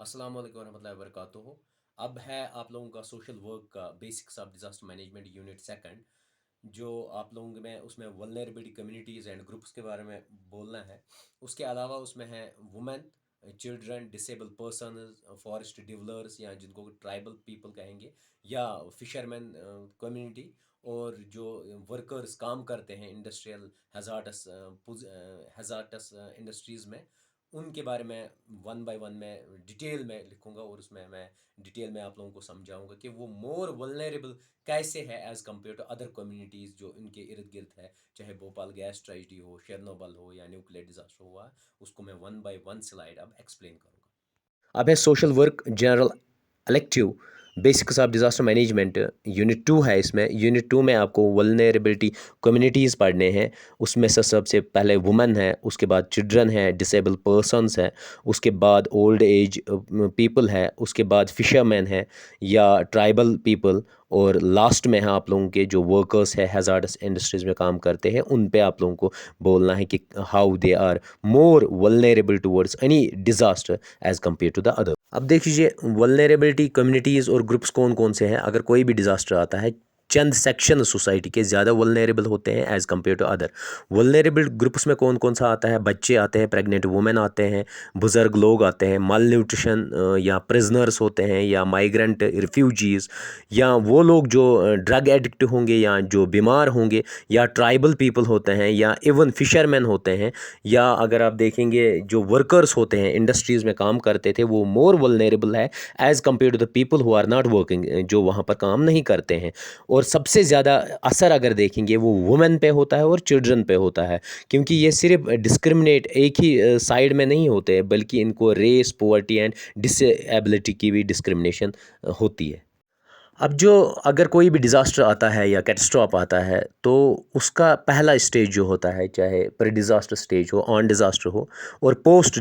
अस्सलाम वालेकुम रहमतुल्लाहि व बरकातुहू। अब है आप लोगों का सोशल वर्क का basics of disaster management unit second, जो आप लोगों में उसमें वल्नरेबिलिटी कम्युनिटीज़ एंड ग्रुप्स के बारे में बोलना है। उसके अलावा उसमें है women, children, disable persons, forest dwellers या जिनको ट्राइबल पीपल कहेंगे, या फिशरमैन कम्युनिटी, और जो वर्कर्स काम करते हैं इंडस्ट्रियल हजार्टस इंडस्ट्रीज़ में, उनके बारे में वन बाय वन मैं डिटेल में लिखूंगा, और उसमें मैं डिटेल में आप लोगों को समझाऊंगा कि वो मोर वल्नरेबल कैसे है as compare to other communities जो इनके इर्द गिर्द है। चाहे भोपाल गैस ट्रेजिडी हो, शेरनोबल हो, या न्यूक्लियर डिजास्टर हुआ, उसको मैं वन बाय वन स्लाइड अब एक्सप्लेन करूँगा। अब है social work general elective basics of disaster management, unit 2 है। इसमें यूनिट 2 में आपको वल्नरेबिलिटी कम्युनिटीज़ पढ़ने हैं। उसमें से सबसे पहले वुमेन है, उसके बाद चिल्ड्रन है, डिसेबल पर्सनस है, उसके बाद ओल्ड एज पीपल है, उसके बाद फिशरमैन है या ट्राइबल पीपल, और लास्ट में है आप लोगों के जो वर्कर्स है हैज़ार्डस इंडस्ट्रीज़ में काम करते हैं, उन पे आप लोगों को बोलना है कि how they are more vulnerable towards any disaster as compare to the other. अब देख लीजिए वल्नरेबिलिटी कम्युनिटीज़ और ग्रुप्स कौन कौन से हैं। अगर कोई भी डिज़ास्टर आता है, चंद सेक्शन सोसाइटी के ज़्यादा वल्नरेबल होते हैं as compare to other. Vulnerable groups में कौन कौन सा आता है? बच्चे आते हैं, प्रेग्नेंट वुमेन आते हैं, बुज़ुर्ग लोग आते हैं, माल न्यूट्रिशन या प्रिजनर्स होते हैं, या माइग्रेंट रिफ्यूजीज़, या वो लोग जो ड्रग एडिक्ट होंगे या जो बीमार होंगे, या ट्राइबल पीपल होते हैं, या इवन फिशरमैन होते हैं, या अगर आप देखेंगे जो वर्कर्स होते हैं इंडस्ट्रीज़ में काम करते थे, वो मोर वल्नरेबल है as compare to the people who are not working, जो वहाँ पर काम नहीं करते हैं। और सबसे ज़्यादा असर अगर देखेंगे वो वुमेन पे होता है और चिल्ड्रन पे होता है, क्योंकि ये सिर्फ डिस्क्रिमिनेट एक ही साइड में नहीं होते, बल्कि इनको रेस, पॉवर्टी एंड डिसेबिलिटी की भी डिस्क्रिमिनेशन होती है। अब जो अगर कोई भी डिज़ास्टर आता है या कैटास्ट्रॉफ आता है, तो उसका पहला स्टेज जो होता है, चाहे प्री डिज़ास्टर स्टेज हो, ऑन डिज़ास्टर हो, और पोस्ट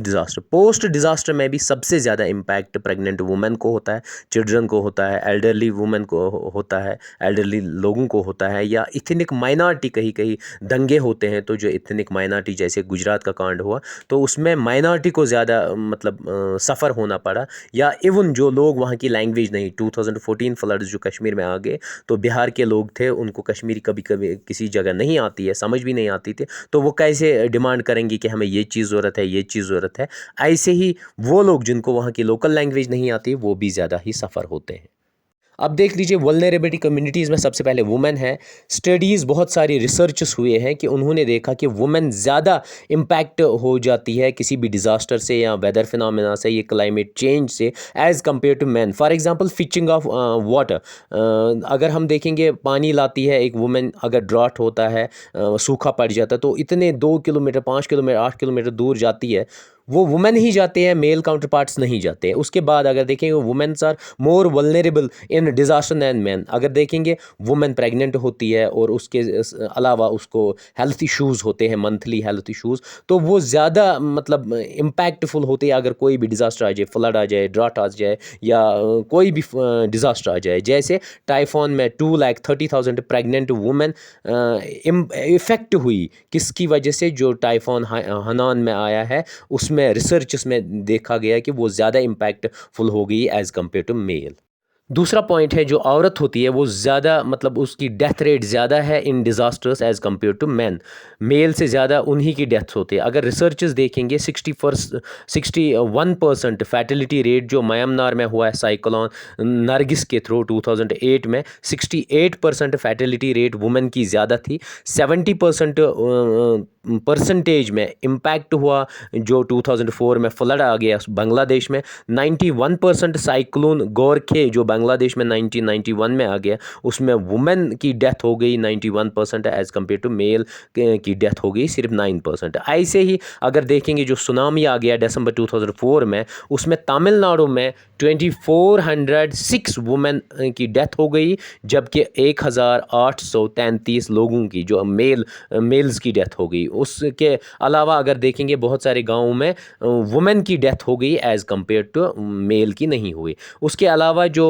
डिज़ास्टर में भी सबसे ज़्यादा इम्पैक्ट प्रेग्नेंट वुमेन को होता है, चिल्ड्रन को होता है, एल्डरली वुमेन को होता है, एल्डरली लोगों को होता है, या इथनिक माइनॉरिटी, कहीं कहीं दंगे होते हैं, तो जो इथनिक माइनॉरिटी जैसे गुजरात का कांड हुआ, तो उसमें माइनॉरिटी को ज़्यादा मतलब सफ़र होना पड़ा, या इवन जो लोग वहाँ की लैंग्वेज नहीं, 2014 फ्लड्स जो कश्मीर में आ गए, तो बिहार के लोग थे, उनको कश्मीरी कभी कभी किसी जगह नहीं आती है, समझ भी नहीं आती थी, तो वो कैसे डिमांड करेंगे कि हमें ये चीज़ ज़रूरत है, ये चीज़ ज़रूरत है। ऐसे ही वो लोग जिनको वहाँ की लोकल लैंग्वेज नहीं आती, वो भी ज़्यादा ही सफ़र होते हैं। अब देख लीजिए वल्नरेबिलिटी कम्युनिटीज़ में सबसे पहले वुमेन है। स्टडीज़ बहुत सारी रिसर्चेस हुए हैं कि उन्होंने देखा कि वुमेन ज़्यादा इम्पैक्ट हो जाती है किसी भी डिज़ास्टर से या वेदर फिनोमेना से, ये क्लाइमेट चेंज से, as compare to man. For example fetching of water, अगर हम देखेंगे पानी लाती है एक वुमेन, अगर ड्राट होता है, सूखा पड़ जाता है, तो इतने 2 किलोमीटर, 5 किलोमीटर, 8 किलोमीटर दूर जाती है, वो वुमेन ही जाते हैं, मेल काउंटर पार्ट्स नहीं जाते हैं। उसके बाद अगर देखेंगे womens are more vulnerable in disaster than man. अगर देखेंगे वुमेन प्रेग्नेंट होती है और उसके अलावा उसको हेल्थ इश्यूज़ होते हैं, मंथली हेल्थ इश्यूज़, तो वो ज़्यादा मतलब इम्पैक्टफुल होते हैं अगर कोई भी डिज़ास्टर आ जाए, फ्लड आ जाए, ड्राट आ जाए, या कोई भी डिज़ास्टर आ जाए। जैसे टाइफॉन में 2,30,000 प्रेग्नेंट वुमेन इफ़ेक्ट हुई, किसकी वजह से? जो टाइफॉन हनान में आया है, उसमें रिसर्चस में देखा गया कि वो ज़्यादा इम्पैक्टफुल हो गई एज़ कम्पेयर टू मेल। दूसरा पॉइंट है, जो औरत होती है वो ज़्यादा मतलब उसकी डेथ रेट ज़्यादा है in disasters as compare to man. Male से ज़्यादा उन्हीं की डेथ होती है। अगर रिसर्चेस देखेंगे 61% फैटिलिटी रेट जो म्यांमार में हुआ है साइक्लोन नरगिस के थ्रू 2008 में, 68% फैटिलिटी रेट वुमेन की ज़्यादा थी। 70% परसेंटेज में इम्पैक्ट हुआ जो 2004 में फ्लड आ गया बांग्लादेश में। 91% साइक्लोन गोरखे जो बांग्लादेश में 1991 में आ गया, उसमें वुमेन की डेथ हो गई 91% एज़ कम्पेयर टू मेल की डेथ हो गई सिर्फ 9%। ऐसे ही अगर देखेंगे जो सुनामी आ गया दिसंबर 2004 में, उसमें तमिलनाडु में 2406 वुमेन की डेथ हो गई, जबकि 1833 लोगों की जो मेल्स की डेथ हो गई। उसके अलावा अगर देखेंगे बहुत सारे गाँवों में वुमेन की डेथ हो गई एज़ कम्पेयर टू मेल की नहीं हुई। उसके अलावा जो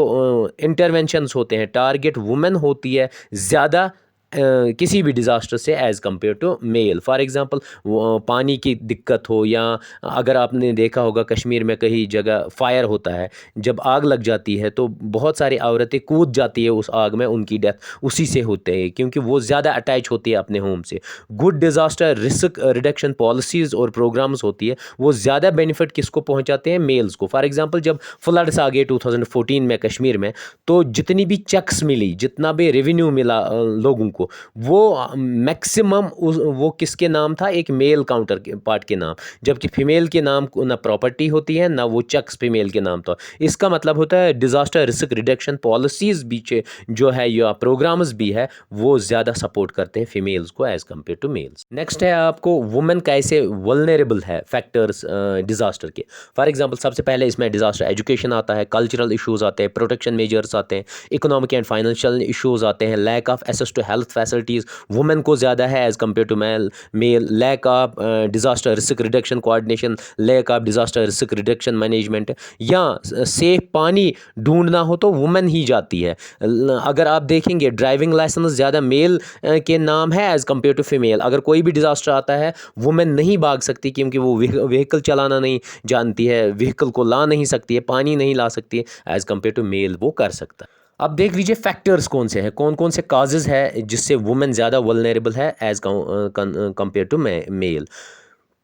इंटरवेंशंस होते हैं, टारगेट वुमेन होती है ज़्यादा किसी भी डिज़ास्टर से as compare to male. For example पानी की दिक्कत हो, या अगर आपने देखा होगा कश्मीर में कहीं जगह फ़ायर होता है, जब आग लग जाती है तो बहुत सारी औरतें कूद जाती है उस आग में, उनकी डेथ उसी से होते हैं क्योंकि वो ज़्यादा अटैच होती है अपने होम से। Good disaster risk reduction policies और प्रोग्राम्स होती है, वो ज़्यादा बेनिफिट किसको पहुँचाते हैं? मेल्स को। फॉर एग्ज़ाम्पल जब फ्लड्स आ गए 2014 में कश्मीर में, तो जितनी भी चेक्स मिली, जितना भी रेवेन्यू मिला लोगों को, वो मैक्सिमम उस वो किसके नाम था? एक मेल काउंटर के पार्ट के नाम, जबकि फीमेल के नाम ना प्रॉपर्टी होती है, ना वो चेक्स फीमेल के नाम था। इसका मतलब होता है डिज़ास्टर रिस्क रिडक्शन पॉलिसीज़ भी जो है या प्रोग्राम्स भी है, वो ज़्यादा सपोर्ट करते हैं फीमेल्स को as compare to males. Next है आपको वुमेन कैसे वल्नरेबल है फैक्टर्स डिज़ास्टर के। फॉर एग्ज़ाम्पल सबसे पहले इसमें डिज़ास्टर एजुकेशन आता है, कल्चरल इश्यूज़ आते हैं, प्रोटेक्शन मेजर्स आते हैं, इकोनॉमिक एंड फाइनेंशियल इश्यूज़ आते हैं, lack of access to health facilities women को ज़्यादा है as compare to male, lack of disaster risk reduction coordination, lack of disaster risk reduction management, या सेफ पानी ढूंढना हो तो वुमेन ही जाती है। अगर आप देखेंगे ड्राइविंग लाइसेंस ज़्यादा मेल के नाम है एज़ कम्पेयर टू फीमेल। अगर कोई भी डिज़ास्टर आता है, वुमेन नहीं भाग सकती क्योंकि वो व्हीकल चलाना नहीं जानती है, व्हीकल को ला नहीं सकती है, पानी नहीं ला सकती है एज़ कम्पेयर टू मेल वो कर सकता है। अब देख लीजिए फैक्टर्स कौन से हैं, कौन कौन से काजेज़ है जिससे वुमेन ज़्यादा वल्नरेबल है as compare to male.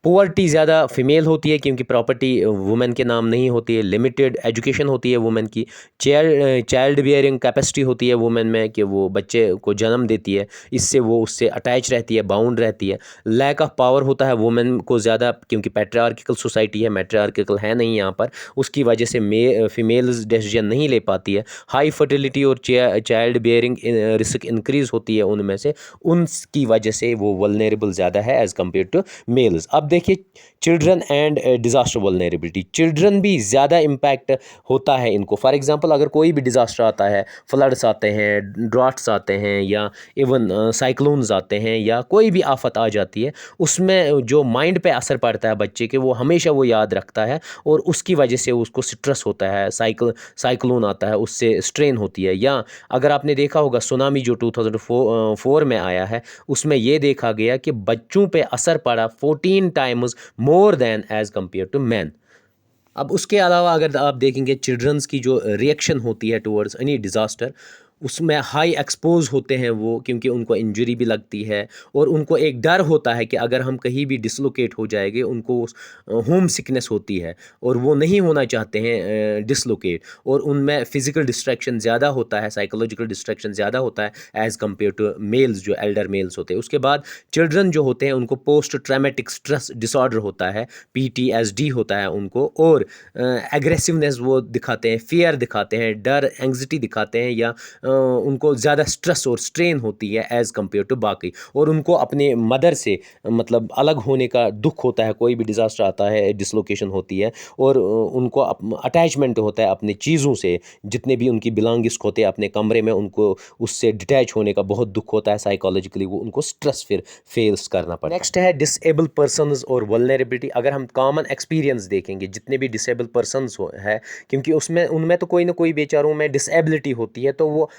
Poverty ज़्यादा फीमेल होती है क्योंकि प्रॉपर्टी वुमेन के नाम नहीं होती है, लिमिटेड एजुकेशन होती है वुमेन की, चाइल्ड बियरिंग कैपेसिटी होती है वुमेन में कि वो बच्चे को जन्म देती है, इससे वो उससे अटैच रहती है, बाउंड रहती है। लैक ऑफ पावर होता है वुमेन को ज़्यादा क्योंकि पैट्रियार्किकल सोसाइटी है, मैट्रियार्किकल है नहीं यहाँ पर, उसकी वजह से फीमेल्स डिसीजन नहीं ले पाती है। हाई फर्टिलिटी और चाइल्ड बियरिंग रिस्क इंक्रीज़ होती है उनमें से, उनकी वजह से वो वल्नरेबल ज़्यादा है एज़ कम्पेयर टू मेल्स। अब देखिए children and disaster vulnerability, children भी ज़्यादा इम्पैक्ट होता है इनको। फॉर एग्जांपल अगर कोई भी डिज़ास्टर आता है, फ्लड्स आते हैं, ड्राट्स आते हैं, या इवन साइक्लोन्स आते हैं, या कोई भी आफत आ जाती है, उसमें जो माइंड पे असर पड़ता है बच्चे के, वो हमेशा वो याद रखता है और उसकी वजह से उसको स्ट्रेस होता है। साइक्लोन आता है, उससे स्ट्रेन होती है। या अगर आपने देखा होगा सुनामी जो 2004 में आया है, उसमें ये देखा गया कि बच्चों पे असर पड़ा 14 times more than as compare to man. अब उसके अलावा अगर आप देखेंगे चिल्ड्रंस की जो रिएक्शन होती है टुवर्ड्स एनी डिज़ास्टर, उसमें हाई एक्सपोज होते हैं वो क्योंकि उनको इंजरी भी लगती है और उनको एक डर होता है कि अगर हम कहीं भी डिसलोकेट हो जाएंगे, उनको होम सिकनेस होती है और वो नहीं होना चाहते हैं डिसलोकेट, और उनमें फ़िज़िकल डिस्ट्रैक्शन ज़्यादा होता है, साइकोलॉजिकल डिस्ट्रैक्शन ज़्यादा होता है एज़ कम्पेयर टू मेल्स जो एल्डर मेल्स होते हैं। उसके बाद चिल्ड्रन जो होते हैं उनको पोस्ट ट्रामेटिक स्ट्रेस डिसऑर्डर होता है, PTSD होता है उनको, और एग्रेसिवनेस वो दिखाते हैं, फियर दिखाते हैं, डर एंग्जाइटी दिखाते हैं, या उनको ज़्यादा स्ट्रेस और स्ट्रेन होती है एज़ कम्पेयर टू बाकी, और उनको अपने मदर से मतलब अलग होने का दुख होता है। कोई भी डिज़ास्टर आता है, डिसलोकेशन होती है, और उनको अटैचमेंट होता है अपनी चीज़ों से, जितने भी उनकी बिलोंगिंग्स होते हैं अपने कमरे में, उनको उससे डिटैच होने का बहुत दुख होता है साइकोलॉजिकली, वो उनको स्ट्रेस फिर फेस करना पड़ता है। नेक्स्ट है डिसेबल पर्सनस और वल्नरेबिलिटी। अगर हम कॉमन एक्सपीरियंस देखेंगे जितने भी डिसेबल पर्सनस है, क्योंकि उसमें उनमें तो कोई ना कोई बेचारों में डिसेबिलिटी होती है, तो वो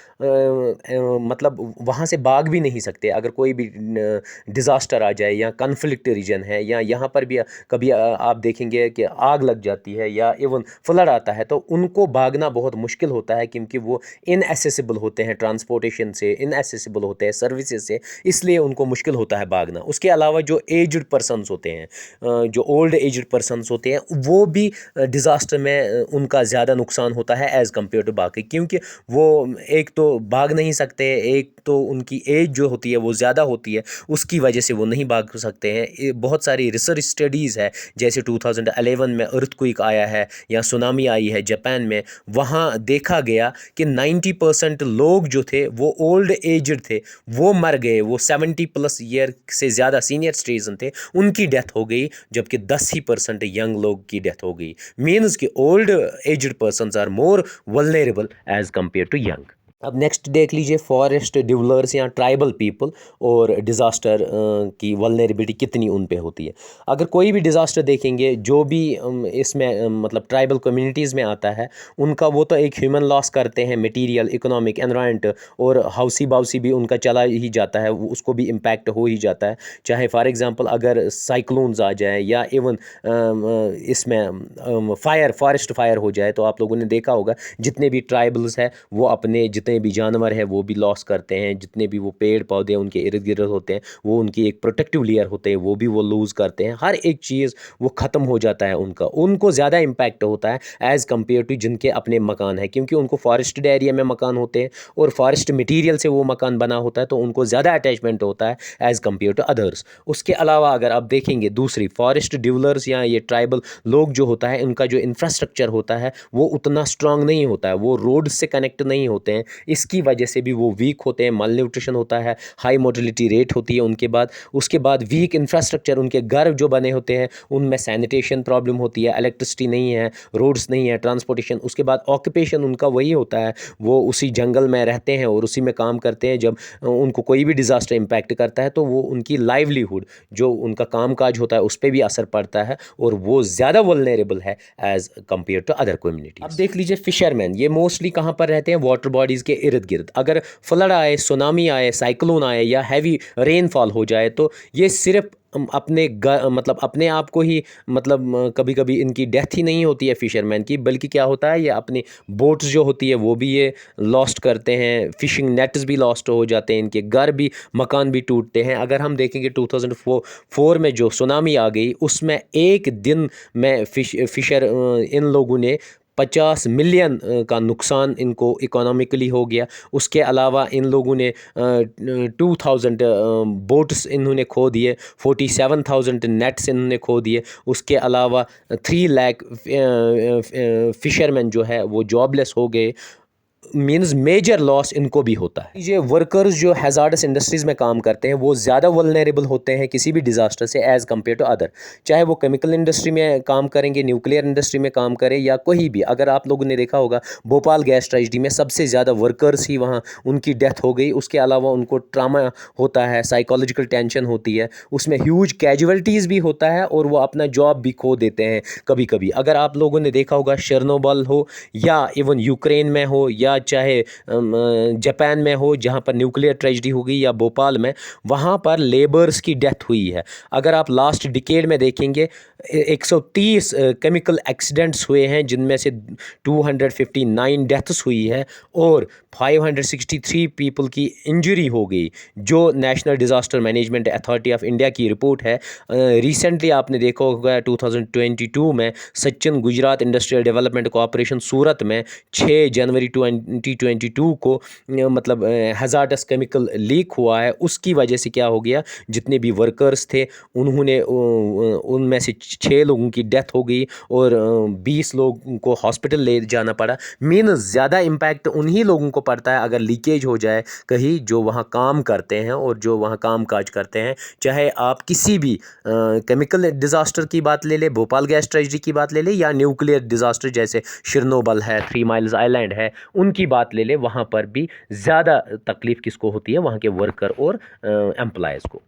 मतलब वहाँ से भाग भी नहीं सकते। अगर कोई भी डिज़ास्टर आ जाए या कन्फ्लिक्ट रीजन है, या यहाँ पर भी कभी आप देखेंगे कि आग लग जाती है या इवन फ्लड आता है, तो उनको भागना बहुत मुश्किल होता है क्योंकि वो इनएसेसिबल होते हैं, ट्रांसपोर्टेशन से इनएसेसिबल होते हैं, सर्विसेज से, इसलिए उनको मुश्किल होता है भागना। उसके अलावा जो एज्ड पर्सनस होते हैं, जो ओल्ड एज्ड पर्सनस होते हैं, वो भी डिज़ास्टर में उनका ज़्यादा नुकसान होता है एज़ कम्पेयर टू बाकी, क्योंकि वो एक तो भाग नहीं सकते, एक तो उनकी एज जो होती है वो ज़्यादा होती है, उसकी वजह से वो नहीं भाग सकते हैं। बहुत सारी रिसर्च स्टडीज़ है, जैसे 2011 में अर्थक्वेक आया है या सुनामी आई है जापान में, वहाँ देखा गया कि 90% लोग जो थे वो ओल्ड एजड थे, वो मर गए। वो 70+ ईयर से ज़्यादा सीनियर सिटीजन थे, उनकी डेथ हो गई, जबकि 10% यंग लोग की डेथ हो गई। मीन्स कि old aged persons are more vulnerable as compare to young. अब नेक्स्ट देख लीजिए फॉरेस्ट डिवेलर्स या ट्राइबल पीपल और डिज़ास्टर की वल्नरेबिलिटी कितनी उन पे होती है। अगर कोई भी डिज़ास्टर देखेंगे जो भी इसमें मतलब ट्राइबल कम्युनिटीज़ में आता है, उनका वो तो एक ह्यूमन लॉस करते हैं, मटेरियल, इकोनॉमिक, एनवायरनमेंट, और हाउसी बाउसी भी उनका चला ही जाता है, उसको भी इम्पैक्ट हो ही जाता है। चाहे फॉर एग्ज़ाम्पल अगर साइक्लोन्स आ जाए या इवन इसमें फॉरेस्ट फायर हो जाए, तो आप लोगों ने देखा होगा जितने भी ट्राइबल्स हैं वो अपने जितने भी जानवर हैं वो भी लॉस करते हैं, जितने भी वो पेड़ पौधे उनके इर्द गिर्द होते हैं, वो उनकी एक प्रोटेक्टिव लेयर होते हैं, वो भी वो लूज़ करते हैं। हर एक चीज़ वो ख़त्म हो जाता है उनका, उनको ज़्यादा इम्पैक्ट होता है एज़ कम्पेयर टू जिनके अपने मकान है, क्योंकि उनको फॉरेस्टेड एरिया में मकान होते हैं और फॉरेस्ट मटीरियल से वो मकान बना होता है, तो उनको ज़्यादा अटैचमेंट होता है एज़ कम्पेयर टू अदर्स। उसके अलावा अगर आप देखेंगे दूसरी फॉरेस्ट डिवेलर्स या ये ट्राइबल लोग जो होता है, उनका जो इंफ्रास्ट्रक्चर होता है वो उतना स्ट्रांग नहीं होता है, वो रोड से कनेक्ट नहीं होते हैं, इसकी वजह से भी वो वीक होते हैं, माल न्यूट्रिशन होता है, हाई मोर्टेलिटी रेट होती है उनके बाद। उसके बाद वीक इंफ्रास्ट्रक्चर, उनके घर जो बने होते हैं उनमें सैनिटेशन प्रॉब्लम होती है, इलेक्ट्रिसिटी नहीं है, रोड्स नहीं है, ट्रांसपोर्टेशन। उसके बाद ऑक्यूपेशन उनका वही होता है, वो उसी जंगल में रहते हैं और उसी में काम करते हैं। जब उनको कोई भी डिज़ास्टर इम्पैक्ट करता है तो वो उनकी लाइवलीहुड जो उनका काम काज होता है उस पर भी असर पड़ता है और वो ज़्यादा वल्नरेबल है as compare to other communities. अब देख लीजिए फिशरमैन, ये मोस्टली कहाँ पर रहते हैं, वाटर बॉडीज़ के इर्द गिर्द। अगर फ्लड आए, सुनामी आए, साइक्लोन आए या हैवी रेनफॉल हो जाए, तो ये सिर्फ अपने मतलब अपने आप को ही मतलब कभी कभी इनकी डेथ ही नहीं होती है फिशरमैन की, बल्कि क्या होता है, ये अपनी बोट्स जो होती है वो भी ये लॉस्ट करते हैं, फिशिंग नेट्स भी लॉस्ट हो जाते हैं, इनके घर भी, मकान भी टूटते हैं। अगर हम देखेंगे 2004 में जो सुनामी आ गई, उसमें एक दिन में फिशर इन लोगों ने 50 मिलियन का नुकसान इनको इकोनॉमिकली हो गया। उसके अलावा इन लोगों ने 2000 बोट्स इन्होंने खो दिए, 47,000 नेट्स इन्होंने खो दिए। उसके अलावा 3 लाख फिशरमैन जो है वो जॉबलेस हो गए। मीन्स मेजर लॉस इनको भी होता है। ये वर्कर्स जो हैज़ार्डस इंडस्ट्रीज़ में काम करते हैं वो ज़्यादा वल्नरेबल होते हैं किसी भी डिज़ास्टर से एज़ कम्पेयर टू अदर, चाहे वो केमिकल इंडस्ट्री में काम करेंगे, न्यूक्लियर इंडस्ट्री में काम करें या कोई भी। अगर आप लोगों ने देखा होगा भोपाल गैस ट्रेजेडी में सबसे ज़्यादा वर्कर्स ही वहाँ उनकी डेथ हो गई। उसके अलावा उनको ट्रामा होता है, साइकोलॉजिकल टेंशन होती है, उसमें ह्यूज कैजुअल्टीज़ भी होता है और वो अपना जॉब भी खो देते हैं कभी कभी। अगर आप लोगों ने देखा होगा शर्नोबल हो या इवन यूक्रेन में हो या चाहे जापान में हो जहाँ पर न्यूक्लियर ट्रेजेडी हो गई, या भोपाल में, वहाँ पर लेबर्स की डेथ हुई है। अगर आप लास्ट डिकेड में देखेंगे 130 केमिकल एक्सीडेंट्स हुए हैं, जिनमें से 259 डेथ्स हुई है और 563 पीपल की इंजरी हो गई, जो national disaster management authority of India की रिपोर्ट है। रिसेंटली आपने देखा होगा 2022 में Sachin Gujarat industrial development corporation Surat में 6 जनवरी 2022 को मतलब हैज़ार्डस केमिकल लीक हुआ है। उसकी वजह से क्या हो गया, जितने भी वर्कर्स थे उन्होंने उनमें से 6 लोगों की डेथ हो गई और 20 लोगों को हॉस्पिटल ले जाना पड़ा। मीन ज़्यादा इम्पैक्ट उन्हीं लोगों को पड़ता है अगर लीकेज हो जाए कहीं, जो वहाँ काम करते हैं और जो वहाँ काम काज करते हैं। चाहे आप किसी भी केमिकल डिज़ास्टर की बात ले ले, भोपाल गैस ट्रेजेडी की बात ले ले, या न्यूक्लियर डिज़ास्टर जैसे शर्नोबल है, 3 माइल्स आइलैंड है, उनकी बात ले ले, वहाँ पर भी ज़्यादा तकलीफ़ किसको होती है, वहाँ के वर्कर और एम्प्लॉयज़ को।